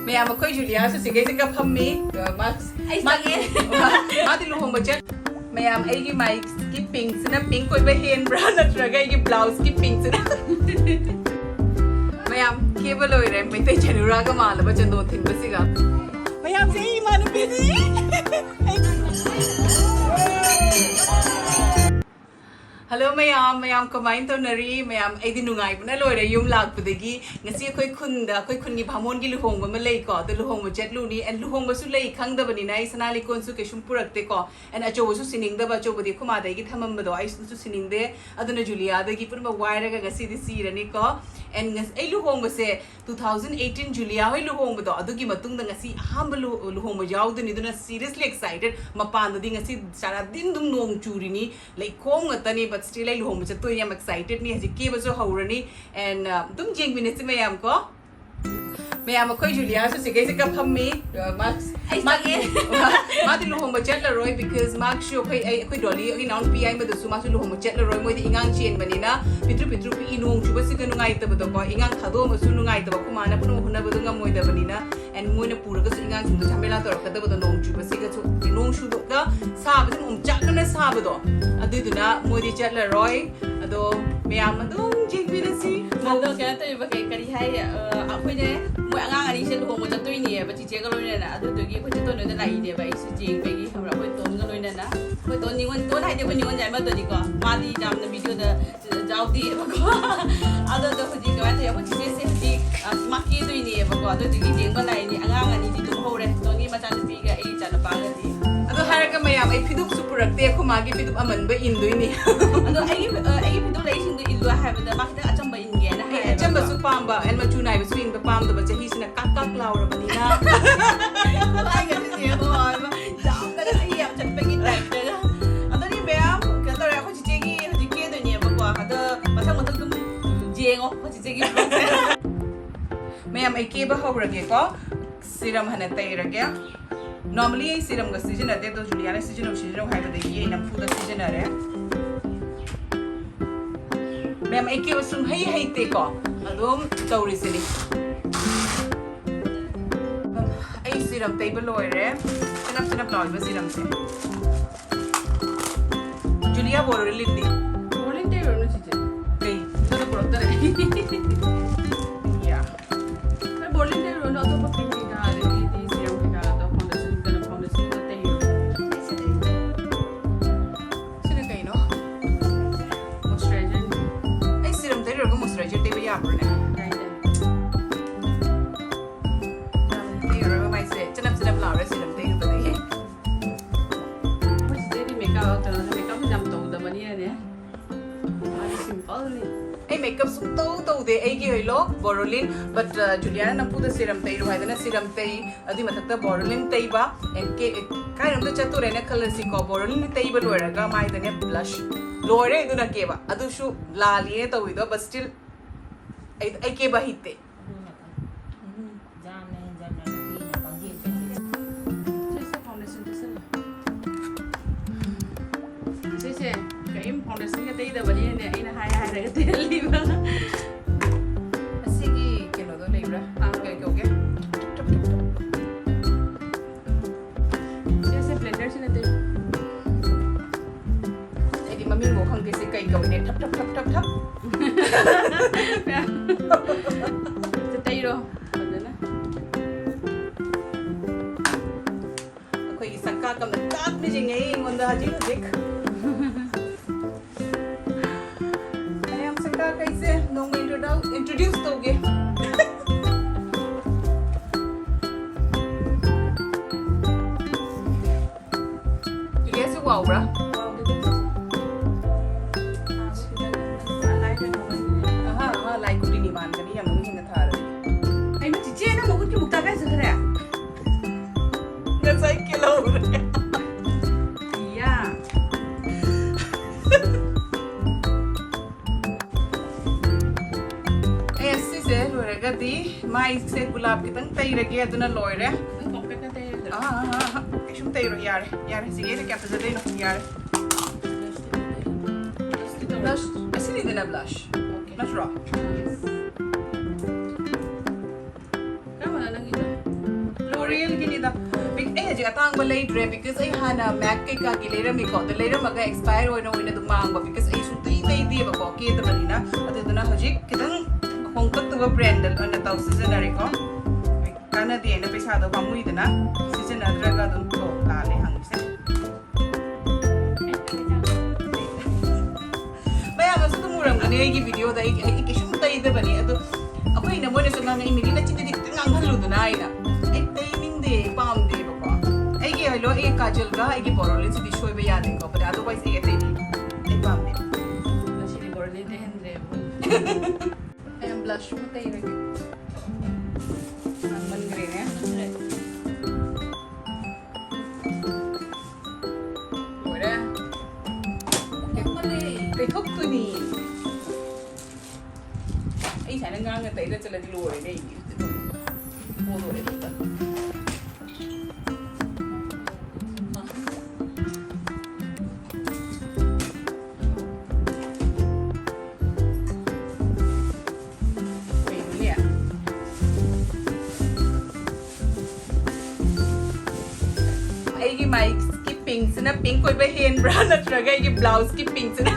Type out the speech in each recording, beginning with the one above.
Maya makoi Julia su sige sige phammi Max fange ma di luhongba chet Maya ai gi mai ki pink sina pink koi ba hen brown natraga ai gi blouse ki pink sina Maya ke ba loi re meitei chanura ga mala ba chandon thin ba siga Maya se I man busy Hello mayam kamain to nari mayam ai di nungai puna loira yum lag pudagi ngasi khoi khunda khoi khunni bhamon gi luhongba ma lei ko de luhongba jet lu ni and luhongba su lei khang da bani nai sanali kon su ke shum purakte ko and acho su sining da ba cho bodi khuma dai gi thamam ba do ai su sining de aduna julia da gi pur ma waira ga ngasi di si rani ko and ai luhongba se 2018 julia hoi luhongba do adu gi matung da ngasi aham luhongba jaw de ni duna seriously excited mapan da di ngasi sara din dum nong churi ni like khom ngata ni but still I luhongba chat to yam excited ni haji ke ba so haurani and dum yengminac mayam ko mayam khoi Julia su sige sige phammi Max fange ma di luhongba chat la roi because Max show khoi dolly agi naun pi ai ma du su ma su luhongba chat la roi moi di ingang chen bani na pitru pi inong chu ba siga nungai ta ba do ko ingang thado ma su nungai ta ba kuma na pun hunna ba du ngam moi da bani na and moi na pura ga su ingang chu chamela tor ka da ba do nong chu ba siga chu inong chu do ka sa ba chu chak na sa ba do adu du na moi di chat la roi ado mayam adum jingbi si ado kaya to ba kay kari hai akhoi ne moi angang ani se luhongba chat toi ni ba chi che ga loi na adu to gi khoi to no na lai de ba isi jing pe gi hamra khoi ton ga loi na khoi ton ni won ton hai de khoi ni won jai ma to ni ko ma di jam na video da jaw di ba ko ado to khoi ga ta ya khoi chi se di ma ki toi ni ba ko ado to gi jing ba lai ni angang ani di tu ho re to ni ma chan pi ga ai chan pa ga di ado haraga mayam ai piduk su purakte khuma gi piduk aman ba indoi ni ado ai video lai sing do ilwa ha ba da ma ta acham ba in ge na ha acham ba su pamba and ma chu nai ba swing ba pam da ba chahi sina kak kak laura ba ni na ai ga ni bo ba jam da ai ya chan pe gi tai da ado ni be am ka to ra ko chi gi ji ke do ni ba ko ado ma sang ma tu jeng o ko chi gi mayam ai ke ba hograge ko siram hana tai rage normally ai siram ga season ate to Juliana season hai ba de ye nam fu da season are mayam ai ke sum hai te ko adum tauri sini ai siram tai ba loire sanap loi ba siram se Julia borolindi volunteer no chi che kai to da product ya na volunteer no to pa pin da le di siram ka da foundation to tai sini kai no moisturizer ai siram tai ro moisturizer te ba ya por ne dai da tai ro mai se chanap la re siram tai ba de mo chi di makeup to na makeup jam to da mani ne ai simple ni ai makeup sum to de ai gi hoilo borolin but Juliana na pu da serum tai ro haidana serum tai adi mathakta borolin tai ba and ke kai ram da chatu re na color si ko borolin tai ba loira ga mai da ne blush loire idu na ke ba adu shu la liye to wido but still ai ke ba hitte se cái foundation cái tí đâu vậy nè ai là hai cái tí li ba asigi ke no do leibra ke ke se blender se te ai di mami mo khang ke se kai ka ne thap se tay ro na koi sakka kam tat ni jing ai ngon da ji dik कैसे नोंग introduce दोगे कैसे हुआ ब्रा हाँ like कुड़ी नहीं मान करी हम लोग हिंग था रहे आई मैं चिचे ना मुकुट की मुक्ता कैसे करे गसाई किलो रहे या Gadi, mai se gulab kitang tay rage aduna loire. complete na tayo Kishum tay ro yare. Yare sige na kaya pazade no yare. Blush. Asi ni na blush. okay Not raw. kama na lang ito na eh haji atang ba lay dre because ay hana mac kay ka gilera mi ko the later maga expire oina oina dumang ba because ay sun tay tay di ba ko kita ba nina adu na haji kitang hongkot to brand na taw season na ko kana di na pesa do pamui na season na draga dun ko lale hang se maya mas tumurang gani ay video da ay kisum tay da ba ni adu ako ina mo na sa nga imili na chiti dik ngang halu do na ina ay timing de pam de ba ko ay gi hello ay kajal ga ay gi borolin si di shoy ba yadin ko but otherwise ay timing ay pam de na sini borolin de hendre ay ang blush mo tay ra man green ya ora kay thok tu ni ay sana nga nga tay ra chala di luwa dai mo do re ta ay mai skipping sana pink koi ba hen bra na traga ay blouse skipping sana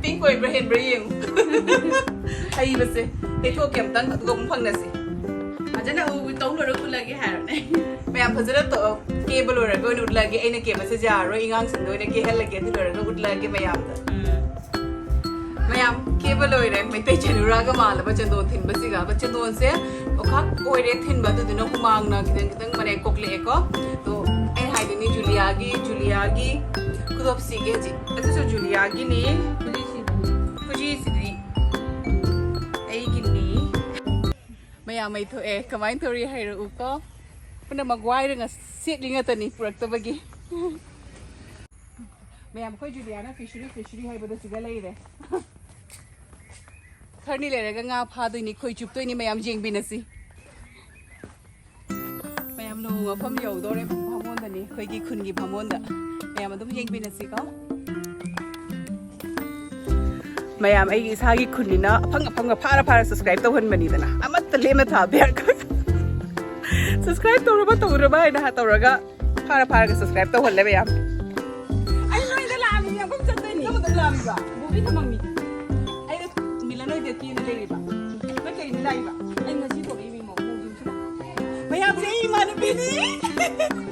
pink koi ba hen bra yung ay ba se ay to kem tang to gong phang na si aja na u tong lo ku lagi har ne mayam phajara to cable ora go ud lagi ai na ke ba se ja ro ingang sing do ne ke hel lagi tu ro ud lagi mayam da mayam cable ora mai te chenura ga mal ba chen do thin ba si ga ba chen don se okhak oire thin ba du na humang na kitang kitang mane kokle ko to ai hai ni julia gi kudop si ge ji atu so julia gi ni fuji si ai gi ni mayam mai to e kamai thori hai ro ko puna magwai nga sit linga tani purak to bagi mayam ko julia na fishery hai ba da siga lai re thani le ga nga pha doi ni khoi chup toi ni mayam jeng bin asi mayam lo nga pham yo do re bhamon da ni khoi gi khun gi bhamon da mayam adum jeng bin asi ko mayam ai isa gi khun ni na phang phara subscribe to hon bani da na amat le ma tha ber ko subscribe to ro ba na ha to ra ga phara ga subscribe to hon le mayam ai noi da la mi ya bum chat ni mo da la mi ba bu bi thamang mi Milano de tiene de riba. No que ni laiba. Ay ngasi ko iwi mo mo din sila. Mayam se iman bini.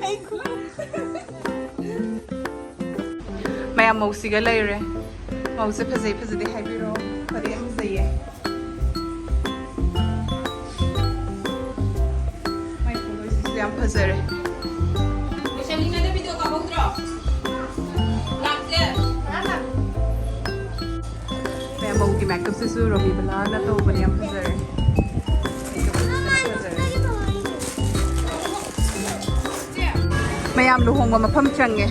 Ay ko. Mayam mo siga laire. Mo se phase de hai biro. Pare am zaye. Mai ko lo sis am phazare. Bisa ni na video ka botro lakte Mayam mo ki makeup se su robi bala na to bani am phazare. Mayam luhongba mafam change.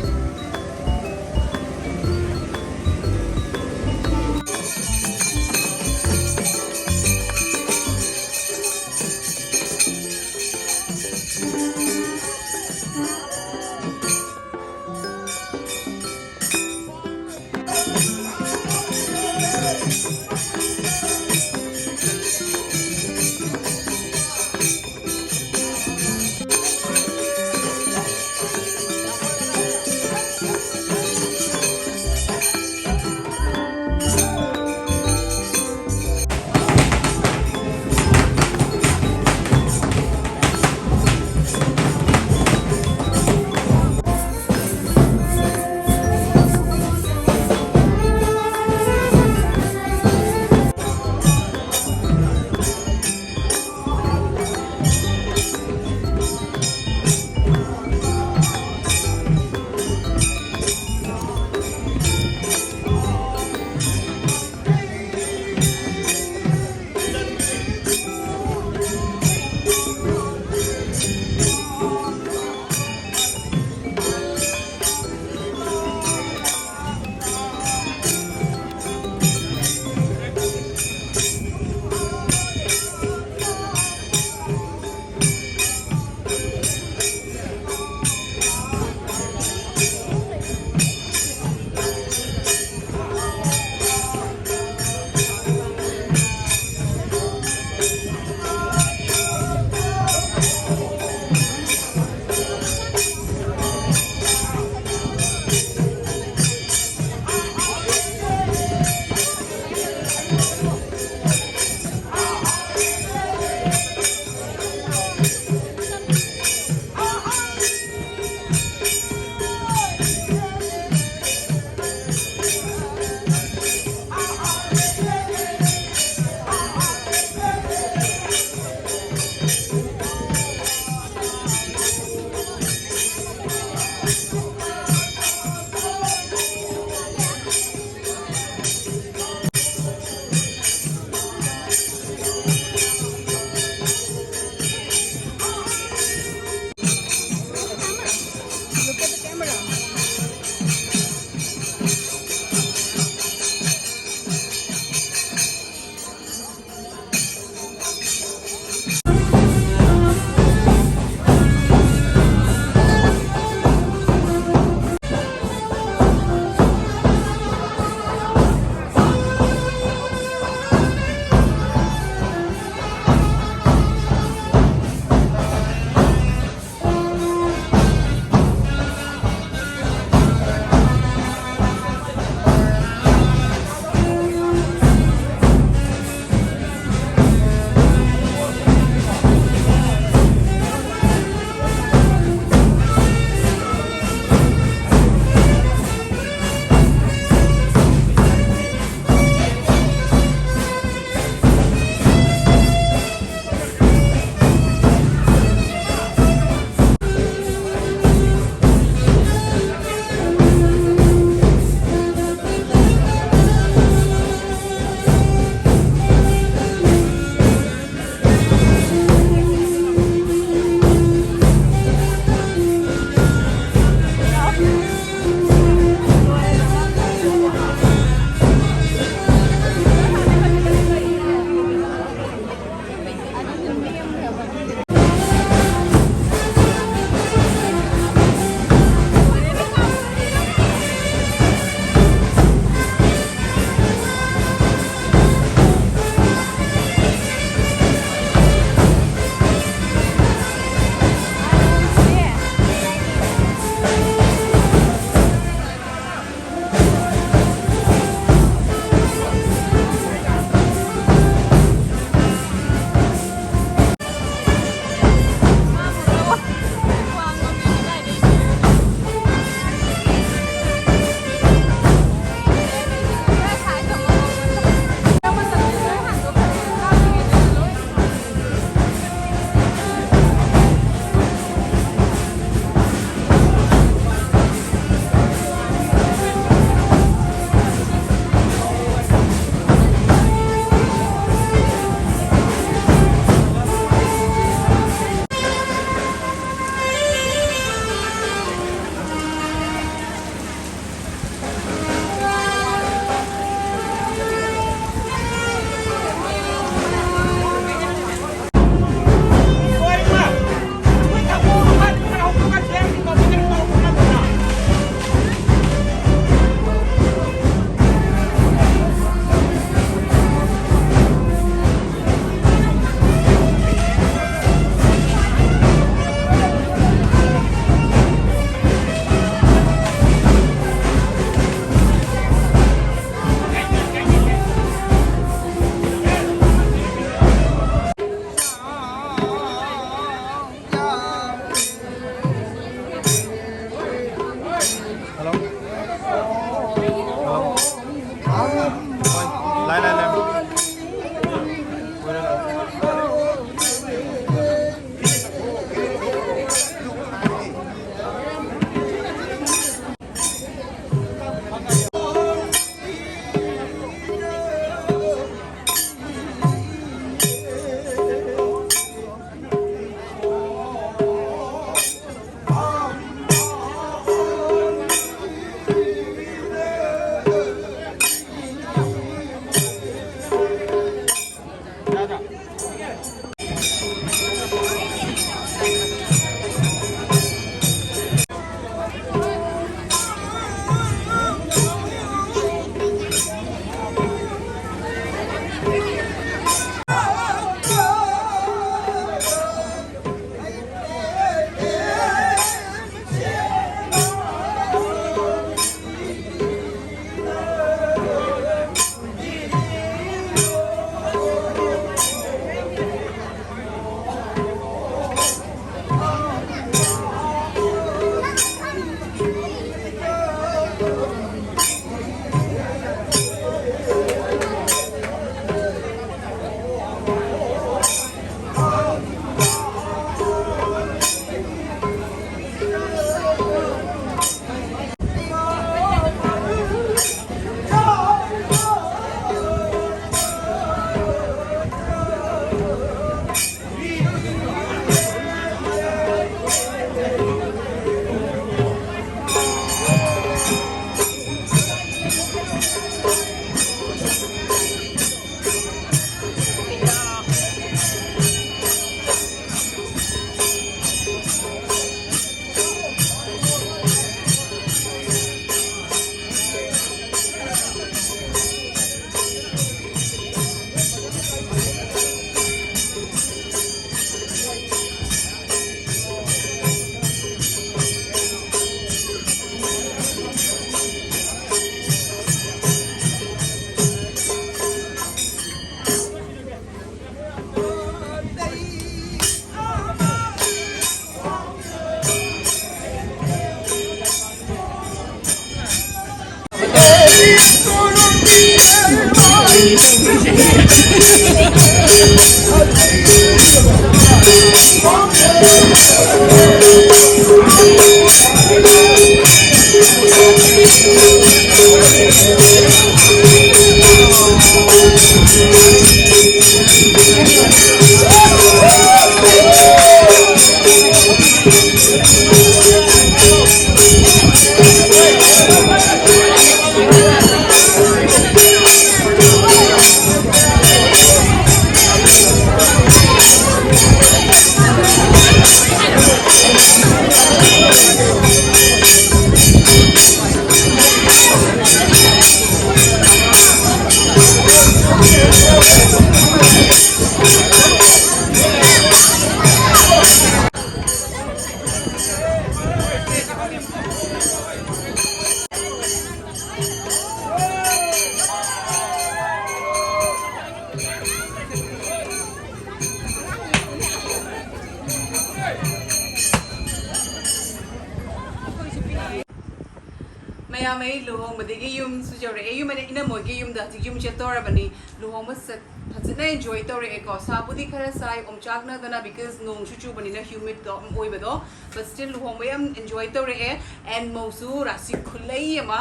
mayam ay luhong badigi yum sujore ay yum ane ina mogi yum da yum chetora bani luhong mas phajna enjoy tore e ko sabudi khara sai omchakna dana because nong chu bani na humid do oi bado but still luhong mayam enjoy tore e and mosu rasi khulai ama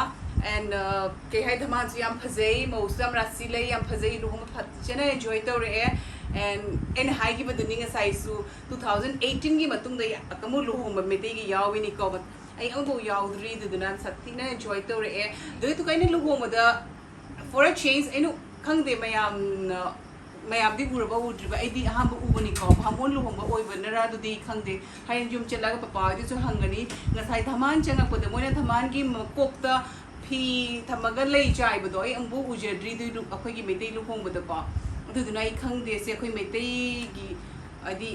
and ke hai dhaman yam phajai mosu am rasi lai yam phajai luhong phajna enjoy tore e and in high gi baduni nga sai su 2018 gi matung da akamu luhong ba meitei gi yawi ni ko I ambo yaudri the dunan satina enjoy tore e do to kaina luhong da for a change enu khang de mayam di guraba udriba ai di aham bu bani ko bhamon luhong ba oi banara du di khang de hain jum chela ga papa di chu hangani ngasai thaman changa ko de moina thaman gi kok ta phi thamaga lei chai ba do ai ambu ujadri du akhoi gi meitei luhong ba da ko du du nai khang de se akhoi meitei gi adi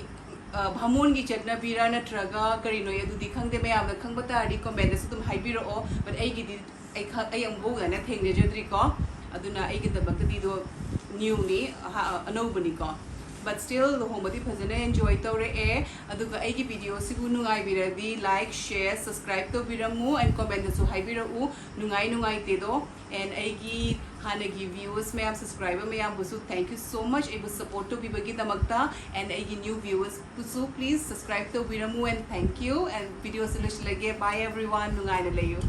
bhamon gi chatna bira na traga kari no yadu di khang de mayam da khang bata ri comment da sum haibiro o but ai gi di ai ambu ga na theng de jadri ko aduna ai gi da bak di do new ni anobani ko but still luhong badi phajana enjoy tore e aduga ai gi video sibu nungai biradi like share subscribe to biramu and comment su haibiro u nungai te do and ai gi hana gi viewers mayam subscriber mayam busu thank you so much I was support to bibagi damakta and ai gi new viewers busu please subscribe to biramu and thank you and video solution lage bye everyone nungai na layu